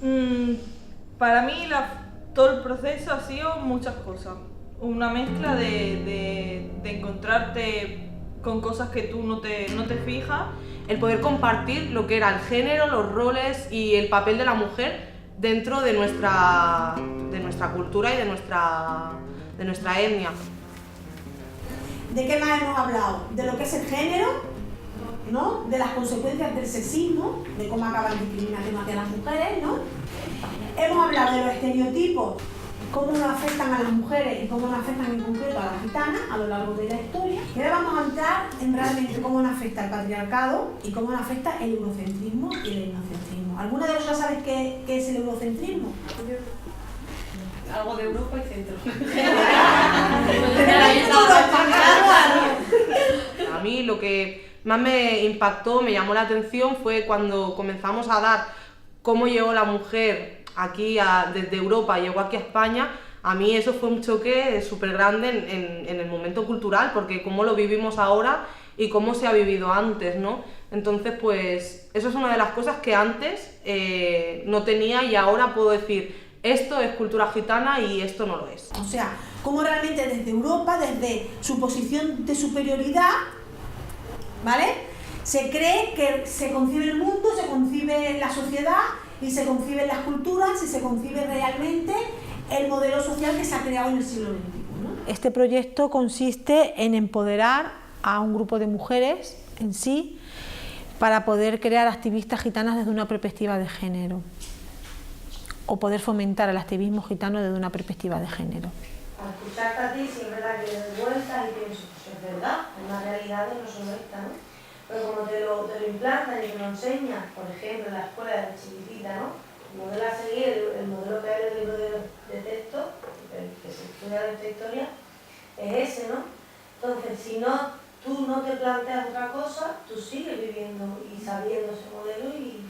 Mm, para mí todo el proceso ha sido muchas cosas. Una mezcla de encontrarte con cosas que tú no te fijas. El poder compartir lo que era el género, los roles y el papel de la mujer dentro de nuestra cultura y de nuestra etnia. ¿De qué más hemos hablado? De lo que es el género, ¿no? De las consecuencias del sexismo, de cómo acaba la discriminación hacia las mujeres, ¿no? Hemos hablado de los estereotipos, cómo nos afectan a las mujeres y cómo nos afectan en concreto a las gitanas a lo largo de la historia. Y ahora vamos a entrar en realmente cómo nos afecta el patriarcado y cómo nos afecta el eurocentrismo y el etnocentrismo. ¿Alguna de vosotros sabes qué es el eurocentrismo? Algo de Europa y centro. A mí lo que más me impactó, me llamó la atención fue cuando comenzamos a dar cómo llegó la mujer aquí desde Europa, llegó aquí a España. A mí eso fue un choque súper grande en el momento cultural, porque cómo lo vivimos ahora y cómo se ha vivido antes, ¿no? Entonces, pues, eso es una de las cosas que antes no tenía y ahora puedo decir, esto es cultura gitana y esto no lo es. O sea, cómo realmente desde Europa, desde su posición de superioridad, ¿vale? Se cree que se concibe el mundo, se concibe la sociedad y se conciben las culturas y se concibe realmente el modelo social que se ha creado en el siglo XXI, ¿no? Este proyecto consiste en empoderar a un grupo de mujeres en sí para poder crear activistas gitanas desde una perspectiva de género o poder fomentar el activismo gitano desde una perspectiva de género. Al escucharte a ti, sí es verdad que le doy vueltas y pienso, pues es verdad, hay más realidades no solo esta, ¿no? Pero como te lo implantan y te lo enseñan, por ejemplo, en la escuela de chiquitita, ¿no? El modelo a seguir, el modelo que hay en el libro de texto, que se estudia de esta historia, es ese, ¿no? Entonces, si no, tú no te planteas otra cosa, tú sigues viviendo y sabiendo ese modelo y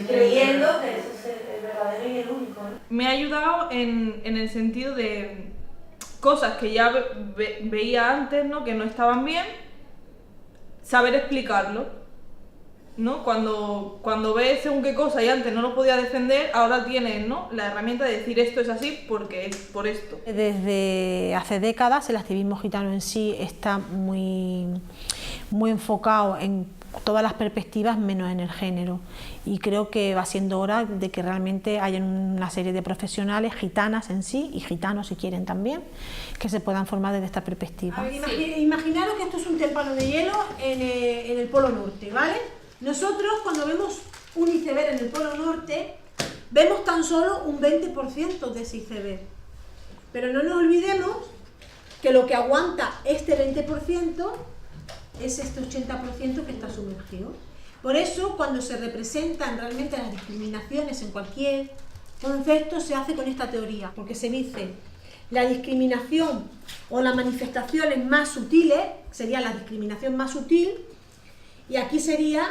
creyendo que ese es el verdadero y el único, ¿no? Me ha ayudado en el sentido de cosas que ya veía antes, ¿no? Que no estaban bien, saber explicarlo, ¿no? Cuando ves según qué cosa y antes no lo podía defender, ahora tienes, ¿no? La herramienta de decir esto es así porque es por esto. Desde hace décadas el activismo gitano en sí está muy enfocado en todas las perspectivas menos en el género, y creo que va siendo hora de que realmente haya una serie de profesionales gitanas en sí y gitanos si quieren también, que se puedan formar desde esta perspectiva. A ver, imaginaros que esto es un témpano de hielo en el Polo Norte, ¿vale? Nosotros cuando vemos un iceberg en el Polo Norte vemos tan solo un 20% de ese iceberg, pero no nos olvidemos que lo que aguanta este 20% es este 80% que está sumergido. Por eso, cuando se representan realmente las discriminaciones en cualquier concepto, se hace con esta teoría, porque se dice la discriminación o las manifestaciones más sutiles, sería la discriminación más sutil, y aquí sería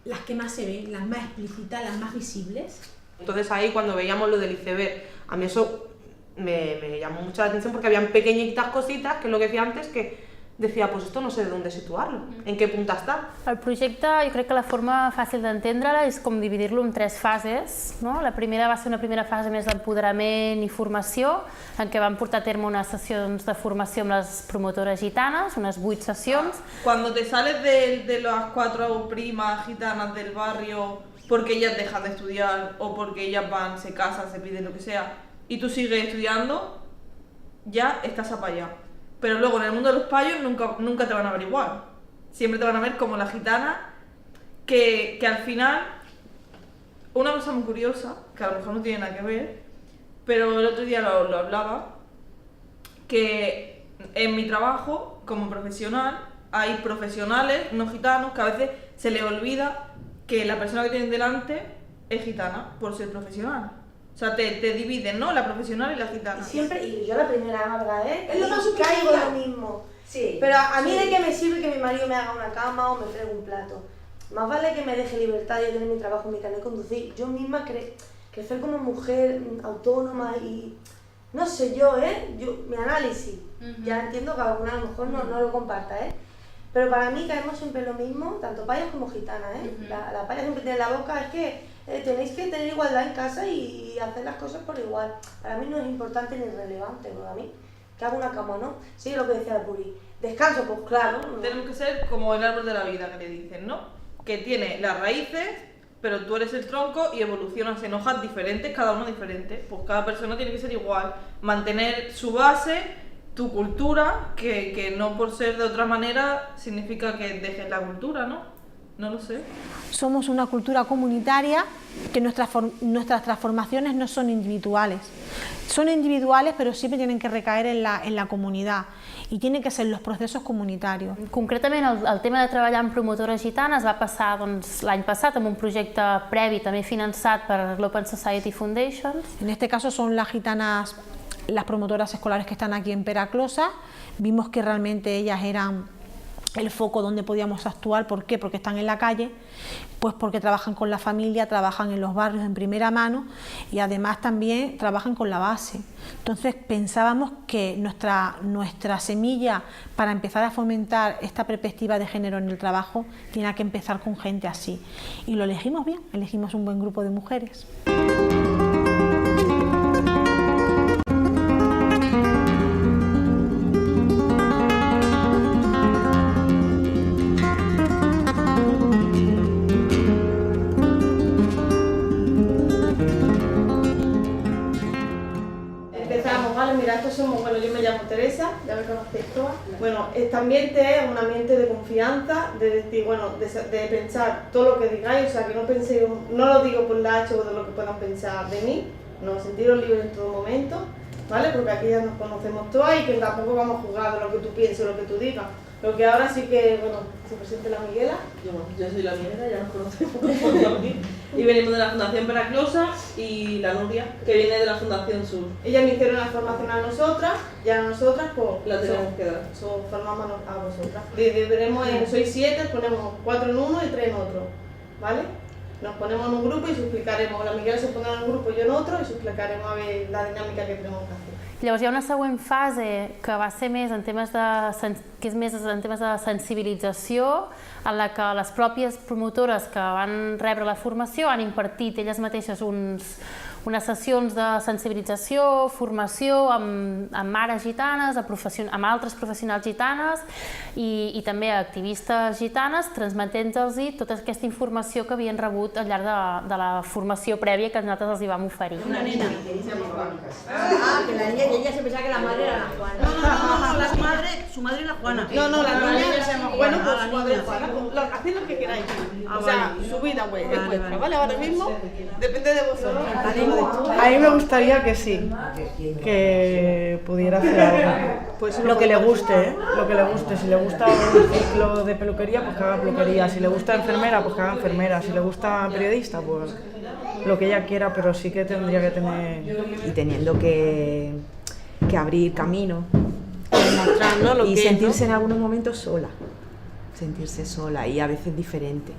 las que más se ven, las más explícitas, las más visibles. Entonces ahí cuando veíamos lo del iceberg, a mí eso me llamó mucho la atención porque habían pequeñitas cositas, que es lo que decía antes, que decía, pues esto no sé de dónde situarlo, en qué punta està. El projecte, jo crec que la forma fàcil d'entendre-la és com dividir-lo en 3 fases, no? La primera va ser una primera fase més d'empoderament i formació, en què vam portar a terme unes sessions de formació amb les promotores gitanes, unes 8 sessions. Cuando te sales de las 4 primas gitanas del barrio porque ellas dejan de estudiar o porque ellas van, se casan, se piden lo que sea, y tú sigues estudiando, ya estás apallado. Pero luego en el mundo de los payos nunca te van a ver igual. Siempre te van a ver como la gitana que al final, una cosa muy curiosa, que a lo mejor no tiene nada que ver, pero el otro día lo hablaba, que en mi trabajo como profesional hay profesionales no gitanos que a veces se les olvida que la persona que tienen delante es gitana por ser profesional. O sea, te dividen, ¿no? La profesional y la gitana. Siempre, y yo la primera Marga, Es lo más caigo superficial. lo mismo. Sí. Pero a mí de qué me sirve que mi marido me haga una cama o me fregue un plato. Más vale que me deje libertad de tener mi trabajo, mi carnet de conducir. Yo misma crecer como mujer autónoma y no sé yo, mi análisis. Ya entiendo que alguna a lo mejor no lo comparta, Pero para mí caemos siempre lo mismo, tanto payas como gitanas, La paya siempre tiene en la boca, es que tenéis que tener igualdad en casa y hacer las cosas por igual. Para mí no es importante ni relevante, porque a mí, que hago una cama, ¿no? Sí, lo que decía el Puri. Descanso, pues claro. ¿no? Tenemos que ser como el árbol de la vida, que le dicen, ¿no? Que tiene las raíces, pero tú eres el tronco y evolucionas en hojas diferentes, cada uno diferente. Pues cada persona tiene que ser igual. Mantener su base, tu cultura, que no por ser de otra manera significa que dejes la cultura, ¿no? No lo sé. Somos una cultura comunitaria, que nuestras transformaciones no son individuales. Son individuales, pero siempre tienen que recaer en la comunidad i tienen que ser los procesos comunitarios. Concretament, el tema de treballar amb promotores gitanes va passar l'any passat amb un projecte previ també finançat per l'Open Society Foundation. En este caso son las gitanas, las promotoras escolares que están aquí en Peraclosa. Vimos que realmente ellas eran el foco donde podíamos actuar. ¿Por qué? Porque están en la calle, pues porque trabajan con la familia, trabajan en los barrios en primera mano y además también trabajan con la base. Entonces pensábamos que nuestra semilla para empezar a fomentar esta perspectiva de género en el trabajo tenía que empezar con gente así. Y lo elegimos bien, elegimos un buen grupo de mujeres. Bueno, yo me llamo Teresa, ya me conocéis todas. Bueno, este ambiente es un ambiente de confianza, de decir, bueno, de pensar todo lo que digáis, o sea, que no penséis, no lo digo por la H o de lo que puedan pensar de mí, no, sentiros libres en todo momento, ¿vale? Porque aquí ya nos conocemos todas y que tampoco vamos a juzgar de lo que tú pienses o lo que tú digas. Lo que ahora sí que, bueno, se presente la Miguela. Yo soy la Miguela, ya nos conocemos. Y venimos de la Fundación Peraclosa y la Nuria, que viene de la Fundación Sur. Ellas me hicieron la formación a nosotras y a nosotras pues la tenemos que dar. Formamos a vosotras. Dividiremos en, sois 7, ponemos 4 en uno y 3 en otro, ¿vale? Nos ponemos en un grupo y os explicaremos, la Miguela se pondrá en un grupo y yo en otro y os explicaremos a ver la dinámica que tenemos que hacer. Llavors hi ha una següent fase que va ser més en temes de sensibilització, en la que les pròpies promotores que van rebre la formació han impartit elles mateixes unes sessions de sensibilització, formació amb mares gitanes, amb altres professionals gitanes i també activistes gitanes, transmetent-los tota aquesta informació que havien rebut al llarg de la formació prèvia que nosaltres els hi vam oferir. Una nena. Ah, que la niña, ella se pensaba que la madre era la Juana. No, su madre es la Juana. No, la niña se llama Juana, pues su madre es Juana. Haced lo que queráis. O sea, su vida pues, es vuestra, ¿vale? Ahora mismo depende de vosotros. A mí me gustaría que sí, que pudiera hacer algo. Pues lo que le guste, ¿eh? Lo que le guste. Si le gusta un ciclo de peluquería, pues que haga peluquería. Si le gusta enfermera, pues que haga enfermera. Si le gusta periodista, pues lo que ella quiera, pero sí que tendría que tener... Y teniendo que abrir camino. ¿no? Y sentirse en algunos momentos sola. Sentirse sola y a veces diferente.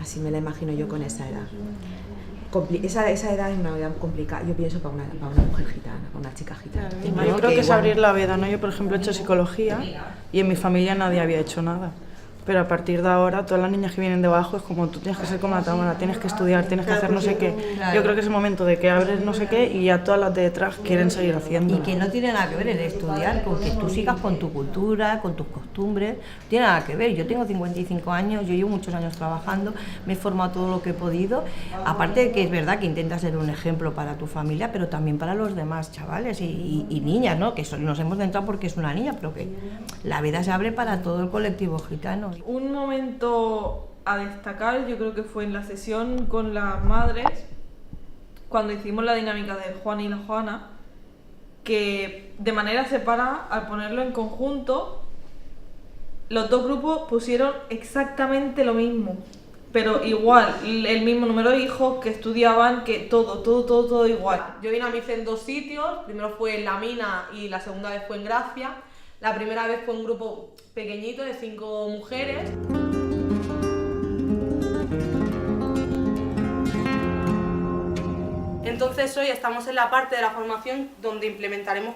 Así me la imagino yo con esa edad. Esa edad es una edad complicada, yo pienso, para una mujer gitana, para una chica gitana. Claro, yo creo que es abrir la veda, ¿no? Yo, por ejemplo, he hecho psicología y en mi familia nadie había hecho nada. Pero a partir de ahora, todas las niñas que vienen de abajo es como tú tienes que ser como la Tamara, tienes que estudiar, tienes que hacer no sé qué. Yo creo que es el momento de que abres no sé qué y ya todas las de detrás quieren seguir haciendo. Y que no tiene nada que ver el estudiar con que tú sigas con tu cultura, con tus costumbres, no tiene nada que ver. Yo tengo 55 años, yo llevo muchos años trabajando, me he formado todo lo que he podido. Aparte de que es verdad que intentas ser un ejemplo para tu familia, pero también para los demás chavales y niñas, ¿no? Que nos hemos centrado porque es una niña, pero que la vida se abre para todo el colectivo gitano. Un momento a destacar, yo creo que fue en la sesión con las madres, cuando hicimos la dinámica de Juan y la Juana, que de manera separada, al ponerlo en conjunto, los dos grupos pusieron exactamente lo mismo, pero igual, el mismo número de hijos que estudiaban, que todo igual. Yo dinamicé en 2 sitios, primero fue en La Mina y la segunda vez fue en Gracia. La primera vez fue un grupo pequeñito de 5 mujeres. Entonces hoy estamos en la parte de la formación donde implementaremos